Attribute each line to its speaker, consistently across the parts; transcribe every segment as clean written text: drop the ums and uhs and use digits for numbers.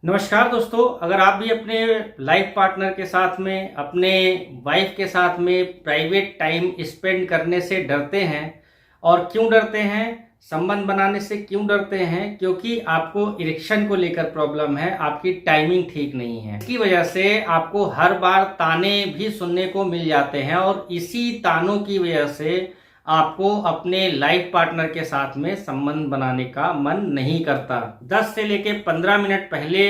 Speaker 1: नमस्कार दोस्तों, अगर आप भी अपने लाइफ पार्टनर के साथ में, अपने वाइफ के साथ में प्राइवेट टाइम स्पेंड करने से डरते हैं और क्यों डरते हैं, संबंध बनाने से क्यों डरते हैं? क्योंकि आपको इरेक्शन को लेकर प्रॉब्लम है, आपकी टाइमिंग ठीक नहीं है। इसकी वजह से आपको हर बार ताने भी सुनने को मिल जाते हैं और इसी तानों की वजह से आपको अपने लाइफ पार्टनर के साथ में संबंध बनाने का मन नहीं करता। 10 से लेके 15 मिनट पहले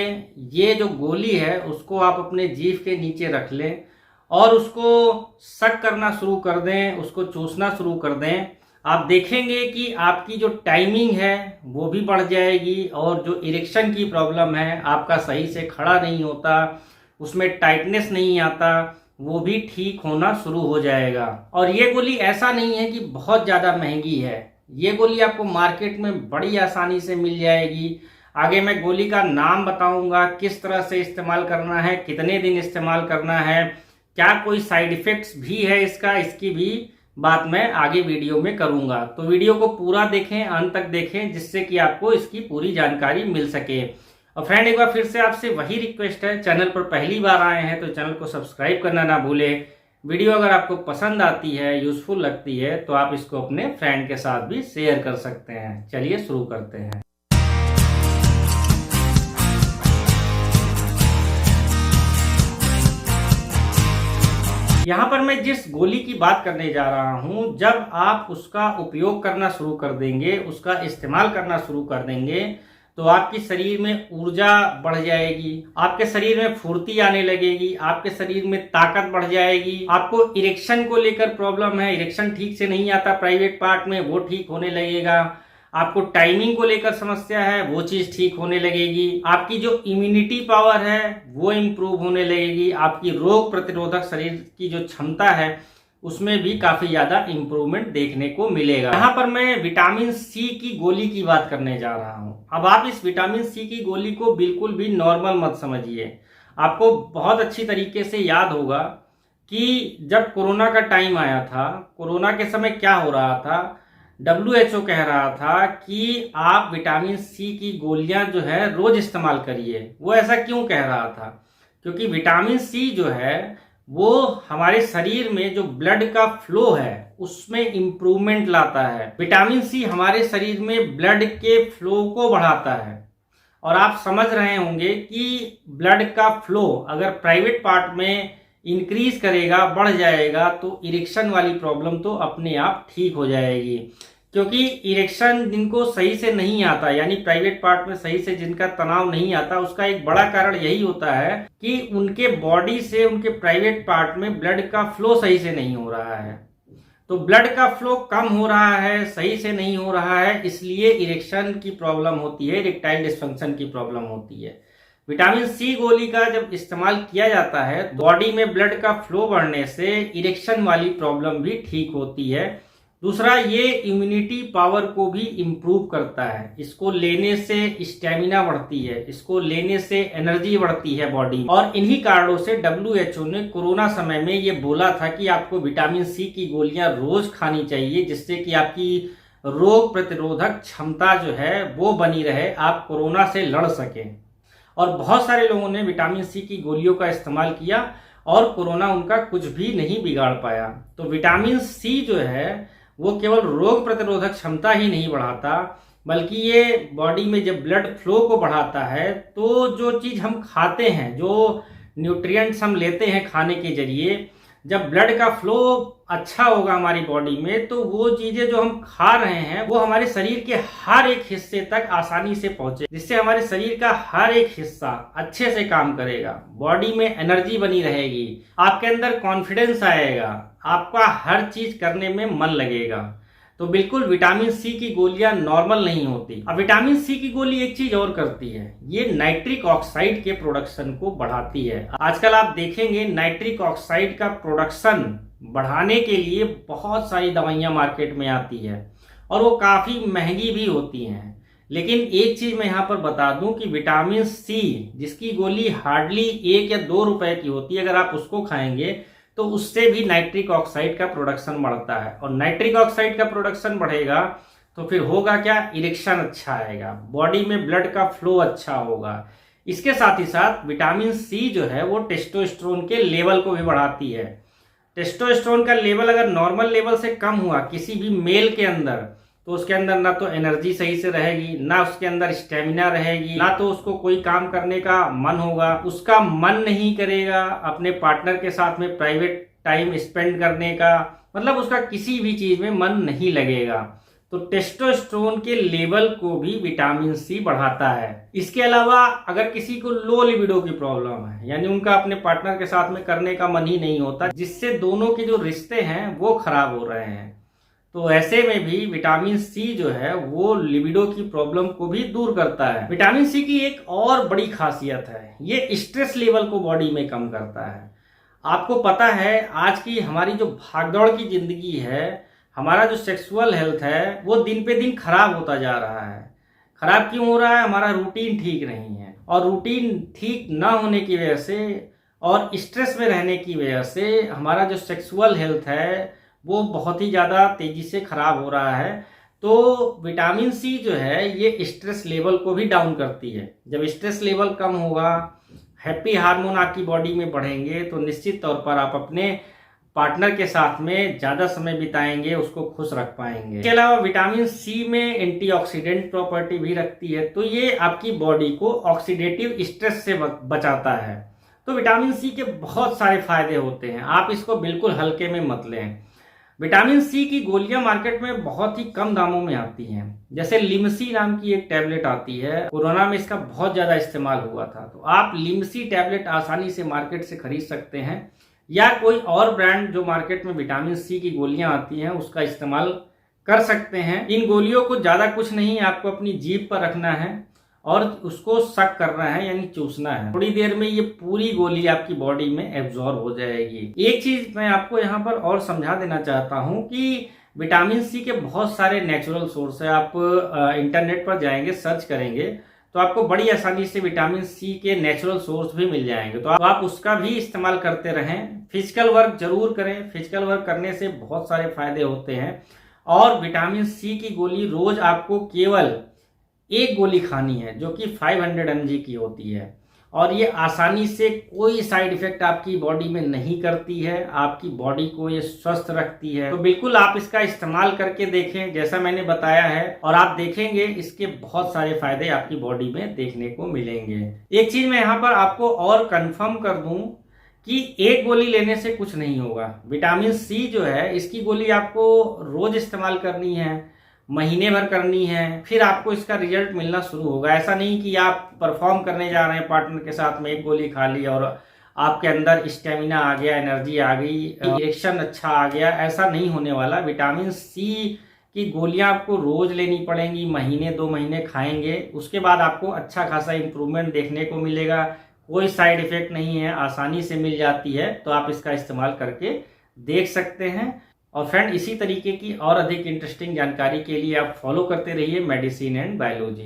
Speaker 1: ये जो गोली है उसको आप अपने जीभ के नीचे रख लें और उसको सक करना शुरू कर दें, उसको चूसना शुरू कर दें। आप देखेंगे कि आपकी जो टाइमिंग है वो भी बढ़ जाएगी और जो इरेक्शन की प्रॉब्लम है, आपका सही से खड़ा नहीं होता, उसमें टाइटनेस नहीं आता, वो भी ठीक होना शुरू हो जाएगा। और ये गोली ऐसा नहीं है कि बहुत ज़्यादा महंगी है, ये गोली आपको मार्केट में बड़ी आसानी से मिल जाएगी। आगे मैं गोली का नाम बताऊंगा, किस तरह से इस्तेमाल करना है, कितने दिन इस्तेमाल करना है, क्या कोई साइड इफ़ेक्ट्स भी है इसका, इसकी भी बात मैं आगे वीडियो में करूंगा। तो वीडियो को पूरा देखें, अंत तक देखें, जिससे कि आपको इसकी पूरी जानकारी मिल सके। और फ्रेंड, एक बार फिर से आपसे वही रिक्वेस्ट है, चैनल पर पहली बार आए हैं तो चैनल को सब्सक्राइब करना ना भूलें। वीडियो अगर आपको पसंद आती है, यूजफुल लगती है, तो आप इसको अपने फ्रेंड के साथ भी शेयर कर सकते हैं। चलिए शुरू करते हैं। यहाँ पर मैं जिस गोली की बात करने जा रहा हूँ, जब आप उसका उपयोग करना शुरू कर देंगे, उसका इस्तेमाल करना शुरू कर देंगे, तो आपकी शरीर में ऊर्जा बढ़ जाएगी, आपके शरीर में फुर्ती आने लगेगी, आपके शरीर में ताकत बढ़ जाएगी। आपको इरेक्शन को लेकर प्रॉब्लम है, इरेक्शन ठीक से नहीं आता प्राइवेट पार्ट में, वो ठीक होने लगेगा। आपको टाइमिंग को लेकर समस्या है, वो चीज ठीक होने लगेगी। आपकी जो इम्यूनिटी पावर है वो इम्प्रूव होने लगेगी। आपकी रोग प्रतिरोधक शरीर की जो क्षमता है उसमें भी काफी ज्यादा इंप्रूवमेंट देखने को मिलेगा। यहाँ पर मैं विटामिन सी की गोली की बात करने जा रहा हूँ। अब आप इस विटामिन सी की गोली को बिल्कुल भी नॉर्मल मत समझिए। आपको बहुत अच्छी तरीके से याद होगा कि जब कोरोना का टाइम आया था, कोरोना के समय क्या हो रहा था, WHO कह रहा था कि आप विटामिन सी की गोलियां जो है रोज इस्तेमाल करिए। वो ऐसा क्यों कह रहा था? क्योंकि विटामिन सी जो है वो हमारे शरीर में जो ब्लड का फ्लो है उसमें इंप्रूवमेंट लाता है। विटामिन सी हमारे शरीर में ब्लड के फ्लो को बढ़ाता है। और आप समझ रहे होंगे कि ब्लड का फ्लो अगर प्राइवेट पार्ट में इंक्रीज करेगा, बढ़ जाएगा, तो इरेक्शन वाली प्रॉब्लम तो अपने आप ठीक हो जाएगी। क्योंकि इरेक्शन जिनको सही से नहीं आता, यानी प्राइवेट पार्ट में सही से जिनका तनाव नहीं आता, उसका एक बड़ा कारण यही होता है कि उनके बॉडी से उनके प्राइवेट पार्ट में ब्लड का फ्लो सही से नहीं हो रहा है। तो ब्लड का फ्लो कम हो रहा है, सही से नहीं हो रहा है, इसलिए इरेक्शन की प्रॉब्लम होती है, इरेक्टाइल डिस्फंक्शन की प्रॉब्लम होती है। विटामिन सी गोली का जब इस्तेमाल किया जाता है, बॉडी में ब्लड का फ्लो बढ़ने से इरेक्शन वाली प्रॉब्लम भी ठीक होती है। दूसरा, ये इम्यूनिटी पावर को भी इम्प्रूव करता है। इसको लेने से स्टेमिना बढ़ती है, इसको लेने से एनर्जी बढ़ती है बॉडी में। और इन्हीं कारणों से WHO ने कोरोना समय में ये बोला था कि आपको विटामिन सी की गोलियां रोज खानी चाहिए, जिससे कि आपकी रोग प्रतिरोधक क्षमता जो है वो बनी रहे, आप कोरोना से लड़ सकें। और बहुत सारे लोगों ने विटामिन सी की गोलियों का इस्तेमाल किया और कोरोना उनका कुछ भी नहीं बिगाड़ पाया। तो विटामिन सी जो है वो केवल रोग प्रतिरोधक क्षमता ही नहीं बढ़ाता, बल्कि ये बॉडी में जब ब्लड फ्लो को बढ़ाता है, तो जो चीज़ हम खाते हैं, जो न्यूट्रिएंट्स हम लेते हैं खाने के जरिए, जब ब्लड का फ्लो अच्छा होगा हमारी बॉडी में, तो वो चीजें जो हम खा रहे हैं वो हमारे शरीर के हर एक हिस्से तक आसानी से पहुंचे, जिससे हमारे शरीर का हर एक हिस्सा अच्छे से काम करेगा, बॉडी में एनर्जी बनी रहेगी, आपके अंदर कॉन्फिडेंस आएगा, आपका हर चीज करने में मन लगेगा। तो बिल्कुल विटामिन सी की गोलियां नॉर्मल नहीं होती। अब विटामिन सी की गोली एक चीज और करती है, ये नाइट्रिक ऑक्साइड के प्रोडक्शन को बढ़ाती है। आजकल आप देखेंगे नाइट्रिक ऑक्साइड का प्रोडक्शन बढ़ाने के लिए बहुत सारी दवाइयां मार्केट में आती है और वो काफी महंगी भी होती हैं। लेकिन एक चीज मैं यहाँ पर बता दूं कि विटामिन सी जिसकी गोली हार्डली 1 या 2 रुपए की होती है, अगर आप उसको खाएंगे तो उससे भी नाइट्रिक ऑक्साइड का प्रोडक्शन बढ़ता है। और नाइट्रिक ऑक्साइड का प्रोडक्शन बढ़ेगा तो फिर होगा क्या, इरेक्शन अच्छा आएगा, बॉडी में ब्लड का फ्लो अच्छा होगा, इसके साथ ही साथ विटामिन सी जो है वो टेस्टोस्टेरोन के लेवल को भी बढ़ाती है। टेस्टोस्टेरोन का लेवल अगर नॉर्मल लेवल से कम हुआ किसी भी मेल के अंदर, तो उसके अंदर ना तो एनर्जी सही से रहेगी, ना उसके अंदर स्टेमिना रहेगी, ना तो उसको कोई काम करने का मन होगा, उसका मन नहीं करेगा अपने पार्टनर के साथ में प्राइवेट टाइम स्पेंड करने का, मतलब उसका किसी भी चीज में मन नहीं लगेगा। तो टेस्टोस्टेरोन के लेवल को भी विटामिन सी बढ़ाता है। इसके अलावा अगर किसी को लो लिबिडो की प्रॉब्लम है, यानी उनका अपने पार्टनर के साथ में करने का मन ही नहीं होता, जिससे दोनों के जो रिश्ते हैं वो खराब हो रहे हैं, तो ऐसे में भी विटामिन सी जो है वो लिबिडो की प्रॉब्लम को भी दूर करता है। विटामिन सी की एक और बड़ी खासियत है, ये स्ट्रेस लेवल को बॉडी में कम करता है। आपको पता है आज की हमारी जो भागदौड़ की जिंदगी है, हमारा जो सेक्सुअल हेल्थ है वो दिन पे दिन खराब होता जा रहा है। खराब क्यों हो रहा है? हमारा रूटीन ठीक नहीं है, और रूटीन ठीक ना होने की वजह से और स्ट्रेस में रहने की वजह से हमारा जो सेक्सुअल हेल्थ है वो बहुत ही ज़्यादा तेजी से खराब हो रहा है। तो विटामिन सी जो है ये स्ट्रेस लेवल को भी डाउन करती है। जब स्ट्रेस लेवल कम होगा, हैप्पी हार्मोन आपकी बॉडी में बढ़ेंगे, तो निश्चित तौर पर आप अपने पार्टनर के साथ में ज्यादा समय बिताएंगे, उसको खुश रख पाएंगे। इसके अलावा विटामिन सी में एंटीऑक्सीडेंट प्रॉपर्टी भी रखती है, तो ये आपकी बॉडी को ऑक्सीडेटिव स्ट्रेस से बचाता है। तो विटामिन सी के बहुत सारे फायदे होते हैं, आप इसको बिल्कुल हल्के में मत लें। विटामिन सी की गोलियां मार्केट में बहुत ही कम दामों में आती हैं। जैसे लिमसी नाम की एक टैबलेट आती है, कोरोना में इसका बहुत ज्यादा इस्तेमाल हुआ था, तो आप लिमसी टैबलेट आसानी से मार्केट से खरीद सकते हैं, या कोई और ब्रांड जो मार्केट में विटामिन सी की गोलियां आती हैं उसका इस्तेमाल कर सकते हैं। इन गोलियों को ज्यादा कुछ नहीं, आपको अपनी जीभ पर रखना है और उसको सक करना है, यानी चूसना है। थोड़ी देर में ये पूरी गोली आपकी बॉडी में एब्जॉर्ब हो जाएगी। एक चीज मैं आपको यहाँ पर और समझा देना चाहता हूँ कि विटामिन सी के बहुत सारे नेचुरल सोर्स है। आप इंटरनेट पर जाएंगे, सर्च करेंगे, तो आपको बड़ी आसानी से विटामिन सी के नेचुरल सोर्स भी मिल जाएंगे, तो आप उसका भी इस्तेमाल करते रहें। फिजिकल वर्क जरूर करें, फिजिकल वर्क करने से बहुत सारे फायदे होते हैं। और विटामिन सी की गोली रोज आपको केवल एक गोली खानी है, जो कि 500 mg की होती है, और ये आसानी से कोई साइड इफेक्ट आपकी बॉडी में नहीं करती है, आपकी बॉडी को ये स्वस्थ रखती है। तो बिल्कुल आप इसका इस्तेमाल करके देखें जैसा मैंने बताया है, और आप देखेंगे इसके बहुत सारे फायदे आपकी बॉडी में देखने को मिलेंगे। एक चीज मैं यहाँ पर आपको और कंफर्म कर दूं कि एक गोली लेने से कुछ नहीं होगा। विटामिन सी जो है इसकी गोली आपको रोज इस्तेमाल करनी है, महीने भर करनी है, फिर आपको इसका रिजल्ट मिलना शुरू होगा। ऐसा नहीं कि आप परफॉर्म करने जा रहे हैं पार्टनर के साथ में, एक गोली खा ली और आपके अंदर स्टेमिना आ गया, एनर्जी आ गई, इरेक्शन अच्छा आ गया, ऐसा नहीं होने वाला। विटामिन सी की गोलियां आपको रोज लेनी पड़ेंगी, महीने 2 महीने खाएंगे, उसके बाद आपको अच्छा खासा इंप्रूवमेंट देखने को मिलेगा। कोई साइड इफेक्ट नहीं है, आसानी से मिल जाती है, तो आप इसका इस्तेमाल करके देख सकते हैं। और फ्रेंड, इसी तरीके की और अधिक इंटरेस्टिंग जानकारी के लिए आप फॉलो करते रहिए मेडिसिन एंड बायोलॉजी।